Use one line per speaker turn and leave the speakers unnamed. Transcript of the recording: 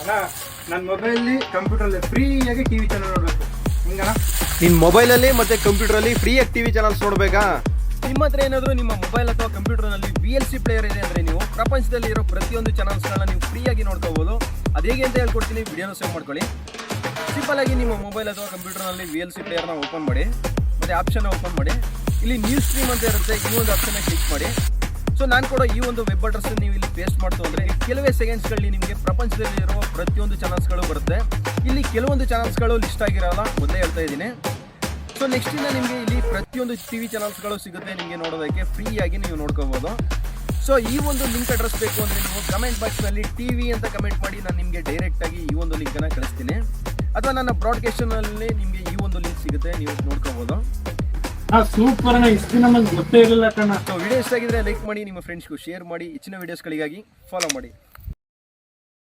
ಅಲ್ಲ ನನ್ನ ಮೊಬೈಲಲ್ಲಿ ಕಂಪ್ಯೂಟರಲ್ಲಿ ಫ್ರೀಯಾಗಿ ಟಿವಿ ಚಾನಲ್ ನೋಡಬೇಕು ಹಿಂಗಣ.
ನಿನ್ನ ಮೊಬೈಲಲ್ಲಿ ಮತ್ತೆ ಕಂಪ್ಯೂಟರಲ್ಲಿ ಫ್ರೀಯಾಗಿ ಟಿವಿ ಚಾನಲ್ಸ್ ನೋಡಬೇಕಾ?
ನಿಮ್ಮ ಹತ್ರ ಏನಾದರೂ ನಿಮ್ಮ ಮೊಬೈಲ್ ಅಥವಾ ಕಂಪ್ಯೂಟರ್ನಲ್ಲಿ VLC ಪ್ಲೇಯರ್ ಇದೆ ಅಂದರೆ ನೀವು ಪ್ರಪಂಚದಲ್ಲಿ ಇರೋ ಪ್ರತಿಯೊಂದು ಚಾನಲ್ಸ್ಗಳನ್ನ ನೀವು ಫ್ರೀಯಾಗಿ ನೋಡ್ಕೋಬೋದು. ಅದು ಹೇಗೆ ಅಂತ ಹೇಳ್ಕೊಡ್ತೀನಿ, ವಿಡಿಯೋನ ಸೇವ್ ಮಾಡ್ಕೊಳ್ಳಿ. ಸಿಂಪಲ್ ಆಗಿ ನಿಮ್ಮ ಮೊಬೈಲ್ ಅಥವಾ ಕಂಪ್ಯೂಟರ್ನಲ್ಲಿ VLC ಪ್ಲೇಯರ್ನ ಓಪನ್ ಮಾಡಿ, ಮತ್ತು ಆಪ್ಷನ್ನ ಓಪನ್ ಮಾಡಿ. ಇಲ್ಲಿ ನ್ಯೂಸ್ ಸ್ಟ್ರೀಮ್ ಅಂತ ಇರುತ್ತೆ, ಈ ಒಂದು ಆಪ್ಷನ್ನ ಕ್ಲಿಕ್ ಮಾಡಿ. ಸೊ ನಾನು ಕೂಡ ಈ ಒಂದು ವೆಬ್ ಅಡ್ರೆಸ್ ನೀವು ಇಲ್ಲಿ ಪೇಸ್ಟ್ ಮಾಡ್ತು ಅಂದರೆ ಕೆಲವೇ ಸೆಕೆಂಡ್ಸ್ಗಳಲ್ಲಿ ನಿಮಗೆ ಪ್ರಪಂಚದಲ್ಲಿರೋ ಪ್ರತಿಯೊಂದು ಚಾನಲ್ಸ್ಗಳು ಬರುತ್ತೆ. ಇಲ್ಲಿ ಕೆಲವೊಂದು ಚಾನಲ್ಸ್ಗಳು ಲಿಸ್ಟ್ ಆಗಿರೋಲ್ಲ, ಮೊದಲೇ ಹೇಳ್ತಾ ಇದ್ದೀನಿ. ಸೊ ನೆಕ್ಸ್ಟಿಂದ ನಿಮಗೆ ಇಲ್ಲಿ ಪ್ರತಿಯೊಂದು TV ಚಾನಲ್ಸ್ಗಳು ಸಿಗುತ್ತೆ ನಿಮಗೆ ನೋಡೋದಕ್ಕೆ, ಫ್ರೀಯಾಗಿ ನೀವು ನೋಡ್ಕೋಬೋದು. ಸೊ ಈ ಒಂದು ಲಿಂಕ್ ಅಡ್ರೆಸ್ ಬೇಕು ಅಂದರೆ ನೀವು ಕಮೆಂಟ್ ಬಾಕ್ಸ್ನಲ್ಲಿ TV ಅಂತ ಕಮೆಂಟ್ ಮಾಡಿ, ನಾನು ನಿಮಗೆ ಡೈರೆಕ್ಟಾಗಿ ಈ ಒಂದು ಲಿಂಕನ್ನು ಕಳಿಸ್ತೀನಿ. ಅಥವಾ ನನ್ನ ಬ್ರಾಡ್ಕಾಸ್ಟ್ನಲ್ಲಿ ನಿಮಗೆ ಈ ಒಂದು ಲಿಂಕ್ ಸಿಗುತ್ತೆ, ನೀವು ನೋಡ್ಕೋಬೋದು.
ಸೂಪರ್ ಅಣ್ಣ, ಇಷ್ಟು ದಿನ ನಮ್ಗೆ ಗೊತ್ತೇ ಇರಲಿಲ್ಲ ಕಣ.
ಸೊ ವಿಡಿಯೋ ಇಷ್ಟ ಆಗಿದ್ರೆ ಲೈಕ್ ಮಾಡಿ, ನಿಮ್ಮ ಫ್ರೆಂಡ್ಸ್ಗೂ ಶೇರ್ ಮಾಡಿ. ಹೆಚ್ಚಿನ ವೀಡಿಯೋಸ್ಗಳಿಗಾಗಿ ಫಾಲೋ ಮಾಡಿ.